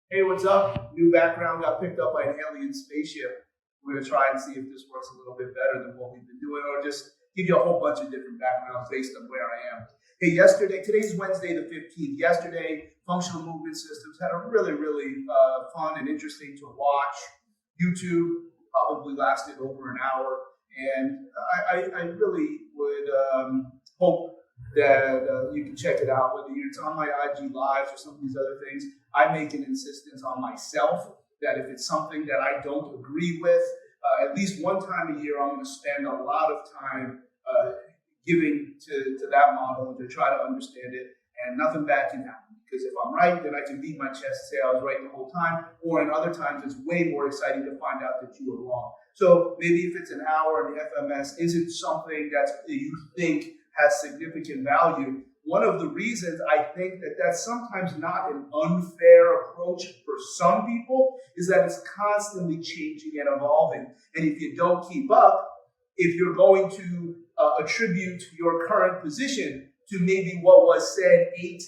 Hey, what's up? New background got picked up by an alien spaceship. We're gonna try and see if this works a little bit better than what we've been doing, or just give you a whole bunch of different backgrounds based on where I am. Hey, today's Wednesday the 15th. Yesterday, Functional Movement Systems had a really fun and interesting to watch. YouTube probably lasted over an hour, and I really would hope that you can check it out, whether it's on my IG Lives or some of these other things. I make an insistence on myself that if it's something that I don't agree with, at least one time a year, I'm going to spend a lot of time giving to that model and to try to understand it, and nothing bad can happen. Because if I'm right, then I can beat my chest and say I was right the whole time, or in other times, it's way more exciting to find out that you were wrong. So maybe if it's an hour and the FMS isn't something that you think has significant value, one of the reasons I think that that's sometimes not an unfair approach for some people is that it's constantly changing and evolving. And if you don't keep up, if you're going to attribute your current position to maybe what was said 8,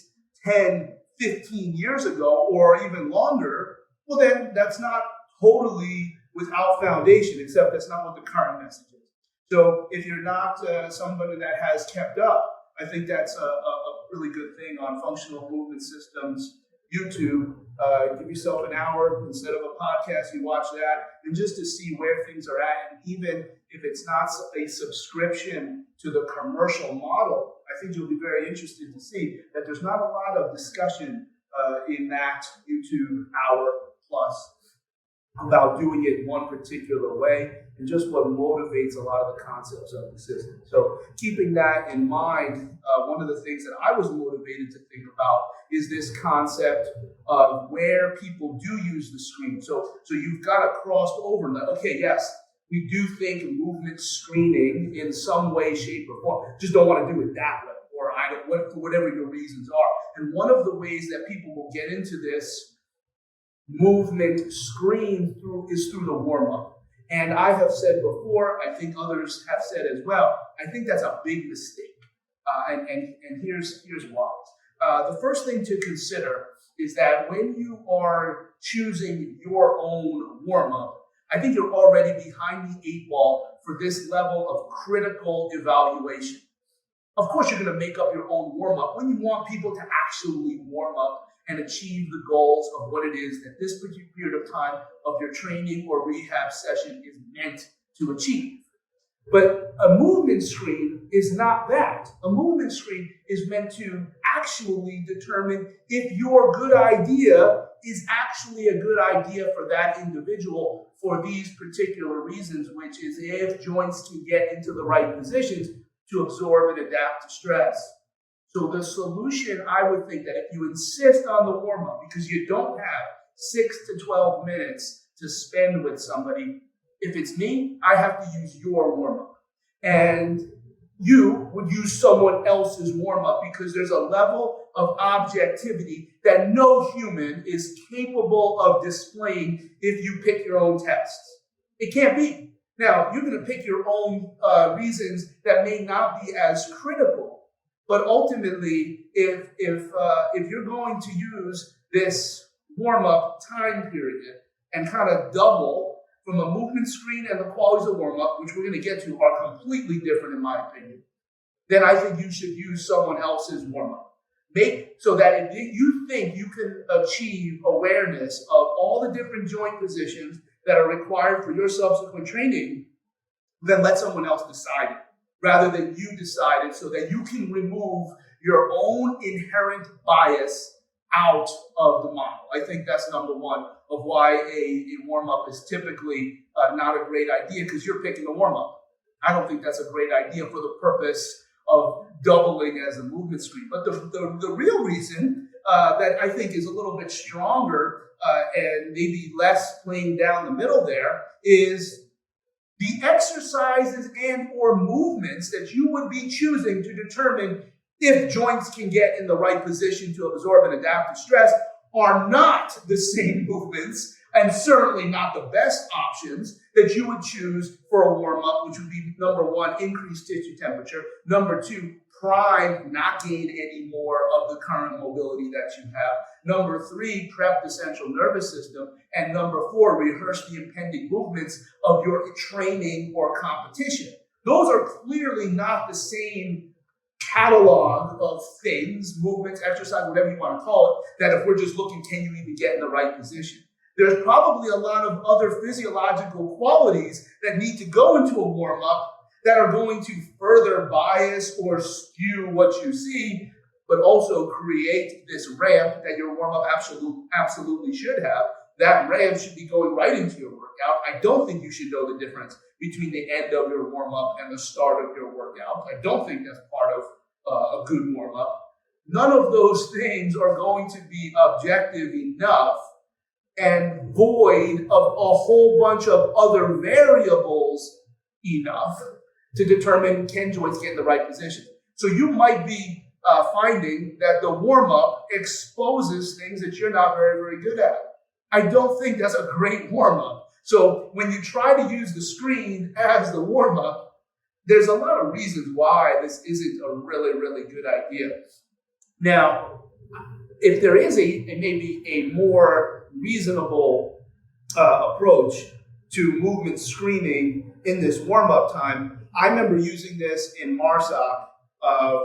10, 15 years ago, or even longer, well, then that's not totally without foundation, except that's not what the current message is. So if you're not somebody that has kept up, I think that's a really good thing on Functional Movement Systems YouTube. Give yourself an hour instead of a podcast, you watch that, and just to see where things are at. And even if it's not a subscription to the commercial model, I think you'll be very interested to see that there's not a lot of discussion in that YouTube hour plus about doing it one particular way, and just what motivates a lot of the concepts of the system. So keeping that in mind, one of the things that I was motivated to think about is this concept of where people do use the screen. So you've got to cross over. Okay, yes, we do think movement screening in some way, shape, or form. Just don't want to do it that way, or for whatever your reasons are. And one of the ways that people will get into this movement screen is through the warm-up. And I have said before, I think others have said as well, I think that's a big mistake. And here's why. The first thing to consider is that when you are choosing your own warm-up, I think you're already behind the 8 ball for this level of critical evaluation. Of course, you're going to make up your own warm-up when you want people to actually warm up and achieve the goals of what it is that this particular period of time of your training or rehab session is meant to achieve. But a movement screen is not that. A movement screen is meant to actually determine if your good idea is actually a good idea for that individual for these particular reasons, which is if joints can get into the right positions to absorb and adapt to stress. So the solution, I would think that if you insist on the warm-up, because you don't have 6 to 12 minutes to spend with somebody, if it's me, I have to use your warm-up. And you would use someone else's warm-up because there's a level of objectivity that no human is capable of displaying if you pick your own tests. It can't be. Now, you're going to pick your own reasons that may not be as critical. But ultimately, if you're going to use this warm-up time period and kind of double from a movement screen, and the qualities of warm-up, which we're going to get to, are completely different in my opinion, then I think you should use someone else's warm-up. Make so that if you think you can achieve awareness of all the different joint positions that are required for your subsequent training, then let someone else decide it, rather than you decide it, so that you can remove your own inherent bias out of the model. I think that's number one of why a warm-up is typically not a great idea, because you're picking a warm-up. I don't think that's a great idea for the purpose of doubling as a movement screen. But the real reason that I think is a little bit stronger and maybe less playing down the middle there is the exercises and or movements that you would be choosing to determine if joints can get in the right position to absorb and adapt to stress are not the same movements, and certainly not the best options that you would choose for a warm-up, which would be, number one, increased tissue temperature, number two, prime, not gain any more of the current mobility that you have. Number 3, prep the central nervous system. And number 4, rehearse the impending movements of your training or competition. Those are clearly not the same catalog of things, movements, exercise, whatever you want to call it, that if we're just looking, can you even get in the right position? There's probably a lot of other physiological qualities that need to go into a warm-up that are going to further bias or skew what you see, but also create this ramp that your warm-up absolutely should have. That ramp should be going right into your workout. I don't think you should know the difference between the end of your warm-up and the start of your workout. I don't think that's part of a good warm-up. None of those things are going to be objective enough and void of a whole bunch of other variables enough to determine can joints get in the right position. So you might be finding that the warm-up exposes things that you're not very, very good at. I don't think that's a great warm-up. So when you try to use the screen as the warm-up, there's a lot of reasons why this isn't a really, really good idea. Now, if there is maybe a more reasonable approach to movement screening in this warm-up time, I remember using this in MARSOC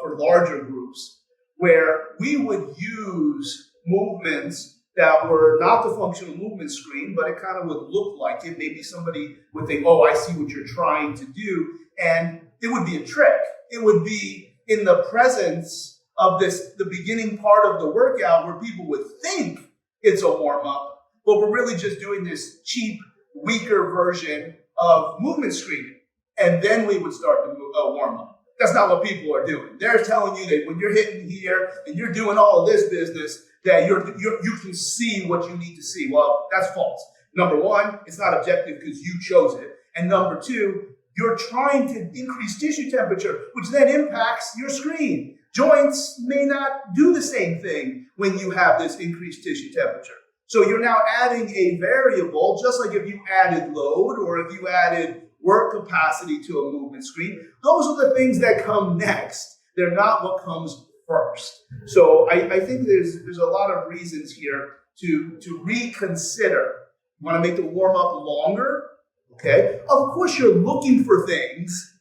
for larger groups, where we would use movements that were not the functional movement screen, but it kind of would look like it. Maybe somebody would think, oh, I see what you're trying to do. And it would be a trick. It would be in the presence of the beginning part of the workout where people would think it's a warm-up, but we're really just doing this cheap, weaker version of movement screening. And then we would start the warm-up. That's not what people are doing. They're telling you that when you're hitting here and you're doing all of this business, that you can see what you need to see. Well, that's false. Number 1, it's not objective because you chose it. And number 2, you're trying to increase tissue temperature, which then impacts your screen. Joints may not do the same thing when you have this increased tissue temperature. So you're now adding a variable, just like if you added load or if you added work capacity to a movement screen. Those are the things that come next. They're not what comes first. So I think there's a lot of reasons here to reconsider. You want to make the warm-up longer? Okay. Of course, you're looking for things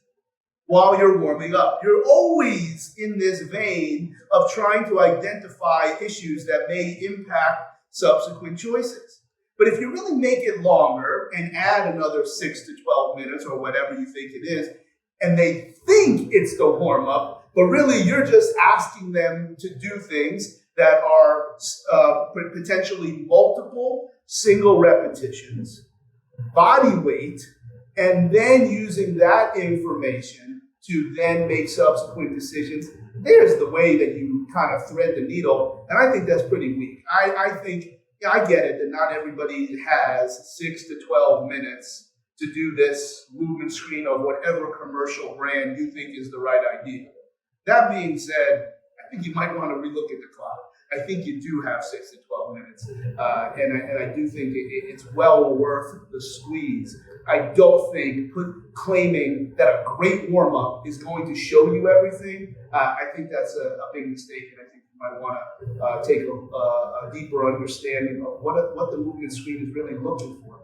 while you're warming up. You're always in this vein of trying to identify issues that may impact subsequent choices. But if you really make it longer and add another 6 to 12 minutes or whatever you think it is, and they think it's the warm-up, but really you're just asking them to do things that are potentially multiple single repetitions, body weight, and then using that information to then make subsequent decisions. There's the way that you kind of thread the needle, and I think that's pretty weak. I think, I get it that not everybody has 6 to 12 minutes to do this movement screen of whatever commercial brand you think is the right idea. That being said, I think you might want to relook at the clock. I think you do have 6 to 12 minutes, and I do think it's well worth the squeeze. I don't think claiming that a great warm-up is going to show you everything. I think that's a big mistake, and I think you might want to take a deeper understanding of what the movement screen is really looking for.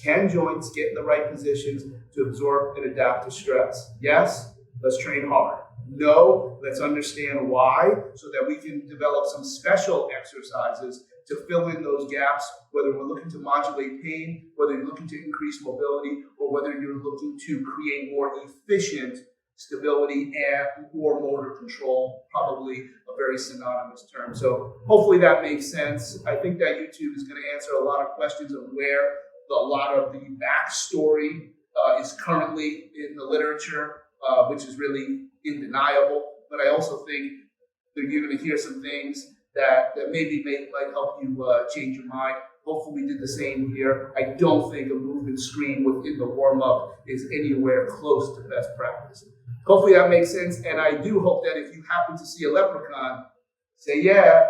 Can joints get in the right positions to absorb and adapt to stress? Yes, let's train hard. No, let's understand why so that we can develop some special exercises to fill in those gaps, whether we're looking to modulate pain, whether you're looking to increase mobility, or whether you're looking to create more efficient stability and or motor control, probably a very synonymous term. So hopefully that makes sense. I think that YouTube is going to answer a lot of questions of where a lot of the backstory is currently in the literature, which is really undeniable. But I also think that you're going to hear some things that maybe might help you change your mind. Hopefully we did the same here. I don't think a movement screen within the warm-up is anywhere close to best practice. Hopefully that makes sense, and I do hope that if you happen to see a leprechaun, say, yeah,